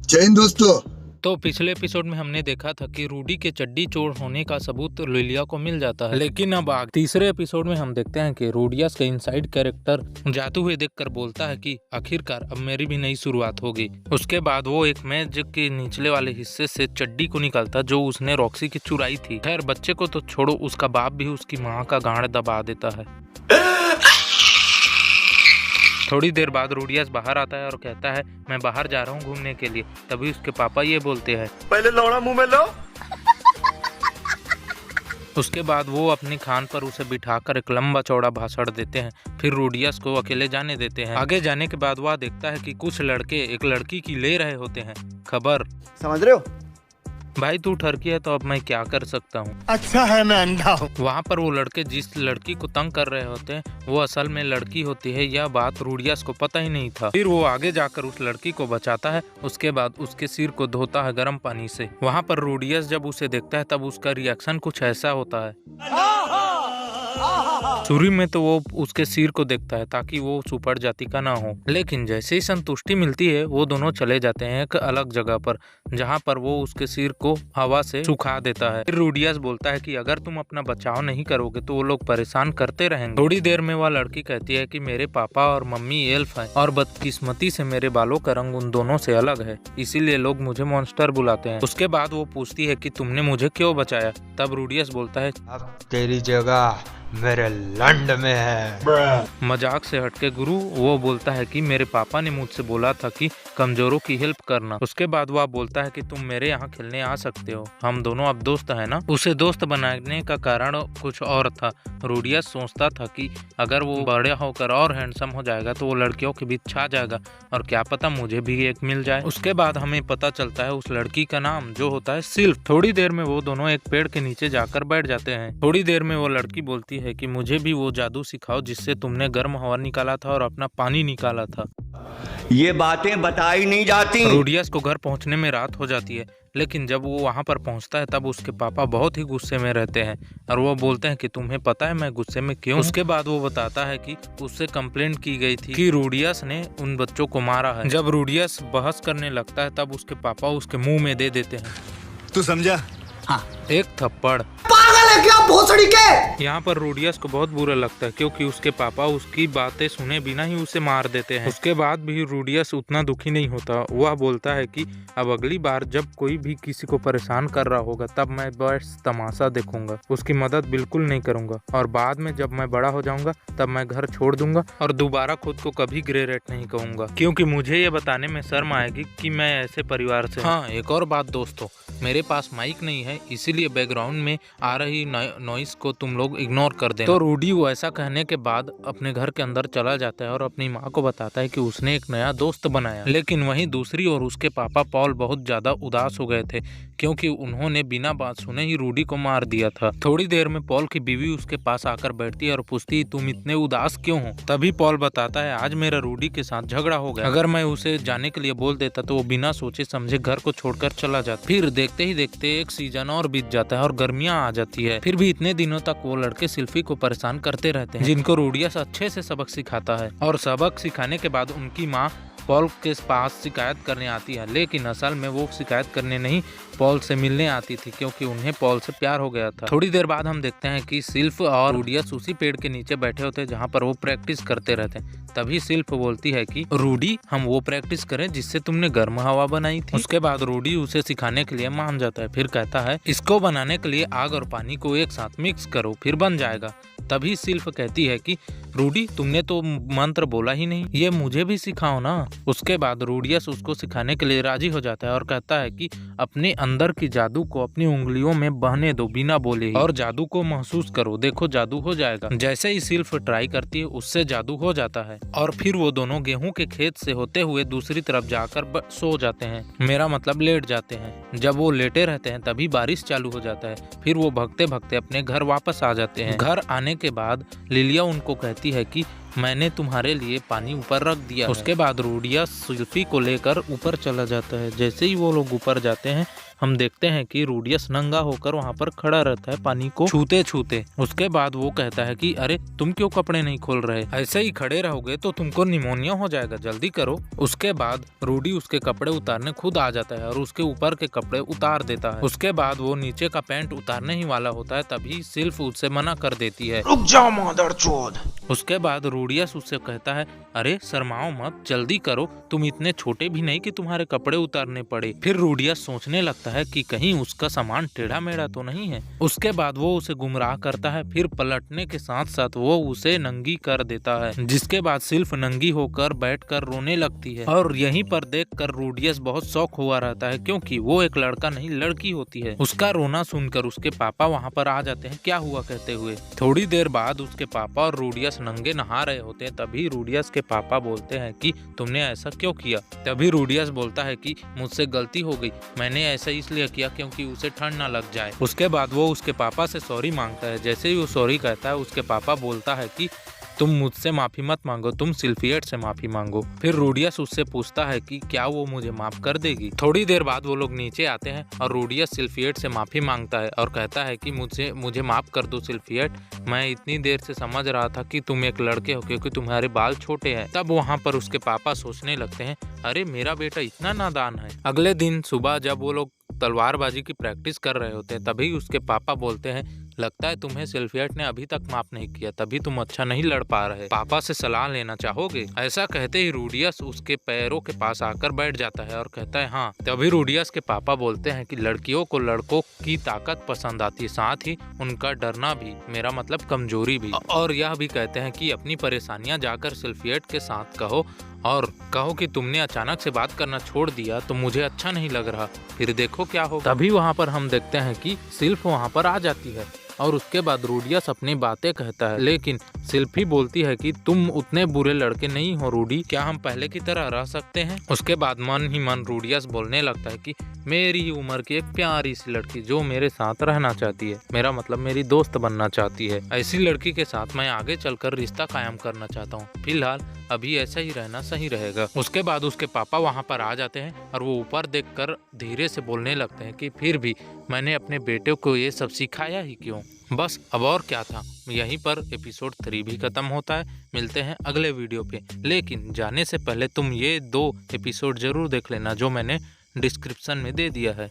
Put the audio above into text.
जय हिंद दोस्तों। तो पिछले एपिसोड में हमने देखा था कि रूडी के चड्डी चोर होने का सबूत लिलिया को मिल जाता है, लेकिन अब तीसरे एपिसोड में हम देखते हैं कि रूडियस का इनसाइड कैरेक्टर जाते हुए देखकर बोलता है कि आखिरकार अब मेरी भी नई शुरुआत होगी। उसके बाद वो एक मेज के निचले वाले हिस्से से चड्डी को निकालता जो उसने रॉक्सी की चुराई थी। खैर बच्चे को तो छोड़ो, उसका बाप भी उसकी माँ का गांड दबा देता है। थोड़ी देर बाद रूडियस बाहर आता है और कहता है मैं बाहर जा रहा हूँ घूमने के लिए। तभी उसके पापा ये बोलते हैं पहले लौड़ा मुंह में लो। उसके बाद वो अपनी खान पर उसे बिठाकर एक लंबा चौड़ा भाषण देते हैं। फिर रूडियस को अकेले जाने देते हैं। आगे जाने के बाद वह देखता है कि कुछ लड़के एक लड़की की ले रहे होते हैं खबर। समझ रहे हो? भाई तू ठरकी है तो अब मैं क्या कर सकता हूँ। अच्छा है मैं अंधा हूँ। वहाँ पर वो लड़के जिस लड़की को तंग कर रहे होते हैं वो असल में लड़की होती है। यह बात रूडियस को पता ही नहीं था। फिर वो आगे जाकर उस लड़की को बचाता है। उसके बाद उसके सिर को धोता है गर्म पानी से। वहाँ पर रूडियस जब उसे देखता है तब उसका रिएक्शन कुछ ऐसा होता है। शुरू में तो वो उसके सिर को देखता है ताकि वो सुपर जाति का ना हो, लेकिन जैसे ही संतुष्टि मिलती है वो दोनों चले जाते हैं एक अलग जगह पर, जहाँ पर वो उसके सिर को हवा से सुखा देता है। फिर रूडियस बोलता है कि अगर तुम अपना बचाव नहीं करोगे तो वो लोग परेशान करते रहेंगे। थोड़ी देर में वह लड़की कहती है कि मेरे पापा और मम्मी एल्फ हैं और बदकिस्मती से मेरे बालों का रंग उन दोनों से अलग है, इसीलिए लोग मुझे मॉन्स्टर बुलाते हैं। उसके बाद वो पूछती है कि तुमने मुझे क्यों बचाया। तब रूडियस बोलता है अब तेरी जगह मेरे लंड में है। मजाक से हटके गुरु वो बोलता है कि मेरे पापा ने मुझसे बोला था कि कमजोरों की हेल्प करना। उसके बाद वह बोलता है कि तुम मेरे यहाँ खेलने आ सकते हो, हम दोनों अब दोस्त हैं ना। उसे दोस्त बनाने का कारण कुछ और था। रूडियस सोचता था कि अगर वो बड़े होकर और हैंडसम हो जाएगा तो वो लड़कियों के बीच छा जाएगा और क्या पता मुझे भी एक मिल जाए। उसके बाद हमें पता चलता है उस लड़की का नाम जो होता है सिल्फ। थोड़ी देर में वो दोनों एक पेड़ के नीचे जाकर बैठ जाते हैं। थोड़ी देर में वो लड़की बोलती है कि मुझे भी वो जादू सिखाओ जिससे तुमने गर्म हवा निकाला था और अपना पानी निकाला था। ये बातें बताई नहीं जाती। रूडियस को घर पहुंचने में रात हो जाती है, लेकिन जब वो वहां पर पहुंचता है तब उसके पापा बहुत ही गुस्से में रहते हैं और वो बोलते हैं कि तुम्हें पता है मैं गुस्से में क्यों। उसके बाद वो बताता है कि उससे कंप्लेंट की गई थी कि रूडियस ने उन बच्चों को मारा है। जब रूडियस बहस करने लगता है तब उसके पापा उसके मुंह में दे देते हैं। तू समझा? हाँ। एक थप्पड़। पागल है क्या भोसड़ी के? यहाँ पर रूडियस को बहुत बुरा लगता है क्योंकि उसके पापा उसकी बातें सुने बिना ही उसे मार देते हैं। उसके बाद भी रूडियस उतना दुखी नहीं होता। वह बोलता है कि अब अगली बार जब कोई भी किसी को परेशान कर रहा होगा तब मैं बस तमाशा देखूंगा, उसकी मदद बिल्कुल नहीं करूंगा और बाद में जब मैं बड़ा हो जाऊंगा तब मैं घर छोड़ दूंगा और दोबारा खुद को कभी ग्रेट नहीं कहूंगा, क्योंकि मुझे ये बताने में शर्म आएगी कि मैं ऐसे परिवार से। हाँ, एक और बात दोस्तों, मेरे पास माइक नहीं है इसीलिए बैकग्राउंड में आ रही नॉइस को तुम लोग इग्नोर कर देना। तो रूडी ऐसा कहने के बाद अपने घर के अंदर चला जाता है और अपनी माँ को बताता है कि उसने एक नया दोस्त बनाया। लेकिन वहीं दूसरी ओर उसके पापा पॉल बहुत ज्यादा उदास हो गए थे क्योंकि उन्होंने बिना बात सुने ही रूडी को मार दिया था। थोड़ी देर में पॉल की बीवी उसके पास आकर बैठती है और पूछती तुम इतने उदास क्यों हो। तभी पॉल बताता है आज मेरा रूडी के साथ झगड़ा हो गया, अगर मैं उसे जाने के लिए बोल देता तो वो बिना सोचे समझे घर को छोड़कर चला जाता। फिर देखते ही देखते एक सीजन और बीत जाता है और गर्मियां आ जाती है। फिर भी इतने दिनों तक वो लड़के सिल्फी को परेशान करते रहते हैं, जिनको रूडियस अच्छे से सबक सिखाता है और सबक सिखाने के बाद उनकी माँ पॉल के पास शिकायत करने आती है। लेकिन असल में वो शिकायत करने नहीं पॉल से मिलने आती थी क्योंकि उन्हें पॉल से प्यार हो गया था। थोड़ी देर बाद हम देखते हैं कि सिल्फ और रूडियस उसी पेड़ के नीचे बैठे होते हैं जहाँ पर वो प्रैक्टिस करते रहते हैं। तभी सिल्फ बोलती है कि रूडी हम वो प्रैक्टिस करें जिससे तुमने गर्म हवा बनाई थी। उसके बाद रूडी उसे सिखाने के लिए मान जाता है। फिर कहता है इसको बनाने के लिए आग और पानी को एक साथ मिक्स करो फिर बन जाएगा। तभी सिल्फ कहती है कि रूडी तुमने तो मंत्र बोला ही नहीं, ये मुझे भी सिखाओ ना। उसके बाद रूडियस उसको सिखाने के लिए राजी हो जाता है और कहता है कि अपने अंदर की जादू को अपनी उंगलियों में बहने दो बिना बोले ही और जादू को महसूस करो, देखो जादू हो जाएगा। जैसे ही सिल्फ ट्राई करती है उससे जादू हो जाता है और फिर वो दोनों गेहूं के खेत से होते हुए दूसरी तरफ जाकर सो जाते हैं, मेरा मतलब लेट जाते हैं। जब वो लेटे रहते हैं तभी बारिश चालू हो जाता है। फिर वो भगते भगते अपने घर वापस आ जाते हैं। घर आने के बाद लिलिया उनको कहती है कि मैंने तुम्हारे लिए पानी ऊपर रख दिया। उसके बाद रूडियस सिल्फी को लेकर ऊपर चला जाता है। जैसे ही वो लोग ऊपर जाते हैं हम देखते हैं कि रूडियस नंगा होकर वहाँ पर खड़ा रहता है पानी को छूते छूते। उसके बाद वो कहता है कि अरे तुम क्यों कपड़े नहीं खोल रहे, ऐसे ही खड़े रहोगे तो तुमको निमोनिया हो जाएगा, जल्दी करो। उसके बाद रूडी उसके कपड़े उतारने खुद आ जाता है और उसके ऊपर के कपड़े उतार देता है। उसके बाद वो नीचे का पैंट उतारने ही वाला होता है, तभी सिल्फ उससे मना कर देती है। रुक जाओ मादरचोद। उसके बाद रूडियस उससे कहता है अरे शर्माओ मत, जल्दी करो, तुम इतने छोटे भी नहीं कि तुम्हारे कपड़े उतारने पड़े। फिर रूडियस सोचने लगता है कि कहीं उसका सामान टेढ़ा मेढ़ा तो नहीं है। उसके बाद वो उसे गुमराह करता है, फिर पलटने के साथ साथ वो उसे नंगी कर देता है, जिसके बाद सिर्फ नंगी होकर बैठकर रोने लगती है। और यहीं पर देखकर रूडियस बहुत शौक हुआ रहता है, क्योंकि वो एक लड़का नहीं लड़की होती है। उसका रोना सुनकर उसके पापा वहाँ पर आ जाते हैं क्या हुआ कहते हुए। थोड़ी देर बाद उसके पापा और रूडियस नंगे नहा रहे होते हैं, तभी रूडियस के पापा बोलते हैं कि तुमने ऐसा क्यों किया। तभी रूडियस बोलता है कि मुझसे गलती हो गई, मैंने ऐसा इसलिए किया क्योंकि उसे ठंड ना लग जाए। उसके बाद वो उसके पापा से सॉरी मांगता है। जैसे ही वो सॉरी कहता है, उसके पापा बोलता है कि तुम मुझसे माफी मत मांगो, तुम सिल्फियट से माफी मांगो। फिर रूडियस उससे पूछता है कि क्या वो मुझे माफ कर देगी। थोड़ी देर बाद वो लोग नीचे आते हैं और रूडियस सिल्फियट से माफी मांगता है और कहता है कि मुझे माफ कर दो सिल्फियट, मैं इतनी देर से समझ रहा था कि तुम एक लड़के हो क्योंकि तुम्हारे बाल छोटे हैं। तब वहाँ पर उसके पापा सोचने लगते हैं अरे मेरा बेटा इतना नादान है। अगले दिन सुबह जब वो लोग तलवारबाजी की प्रैक्टिस कर रहे होते हैं, तभी उसके पापा बोलते हैं लगता है तुम्हें सिल्फियट ने अभी तक माफ नहीं किया, तभी तुम अच्छा नहीं लड़ पा रहे, पापा से सलाह लेना चाहोगे। ऐसा कहते ही रूडियस उसके पैरों के पास आकर बैठ जाता है और कहता है हाँ। तभी रूडियस के पापा बोलते हैं कि लड़कियों को लड़कों की ताकत पसंद आती है, साथ ही उनका डरना भी, मेरा मतलब कमजोरी भी। और यह भी कहते हैं कि अपनी परेशानियां जाकर सिल्फियट के साथ कहो और कहो कि तुमने अचानक से बात करना छोड़ दिया तो मुझे अच्छा नहीं लग रहा, फिर देखो क्या होगा। तभी वहाँ पर हम देखते हैं कि सिल्फ वहाँ पर आ जाती है और उसके बाद रूडियस अपनी बातें कहता है, लेकिन सिल्फी बोलती है कि तुम उतने बुरे लड़के नहीं हो रूडी, क्या हम पहले की तरह रह सकते हैं। उसके बाद मन ही मन रूडियस बोलने लगता है कि मेरी उम्र की एक प्यारी सी लड़की जो मेरे साथ रहना चाहती है, मेरा मतलब मेरी दोस्त बनना चाहती है, ऐसी लड़की के साथ मैं आगे चलकर रिश्ता कायम करना चाहता हूँ, फिलहाल अभी ऐसा ही रहना सही रहेगा। उसके बाद उसके पापा वहाँ पर आ जाते हैं और वो ऊपर देखकर धीरे से बोलने लगते हैं कि फिर भी मैंने अपने बेटे को ये सब सिखाया ही क्यों। बस अब और क्या था। यहीं पर एपिसोड 3 भी खत्म होता है। मिलते हैं अगले वीडियो पे, लेकिन जाने से पहले तुम ये 2 एपिसोड जरूर देख लेना जो मैंने डिस्क्रिप्शन में दे दिया है।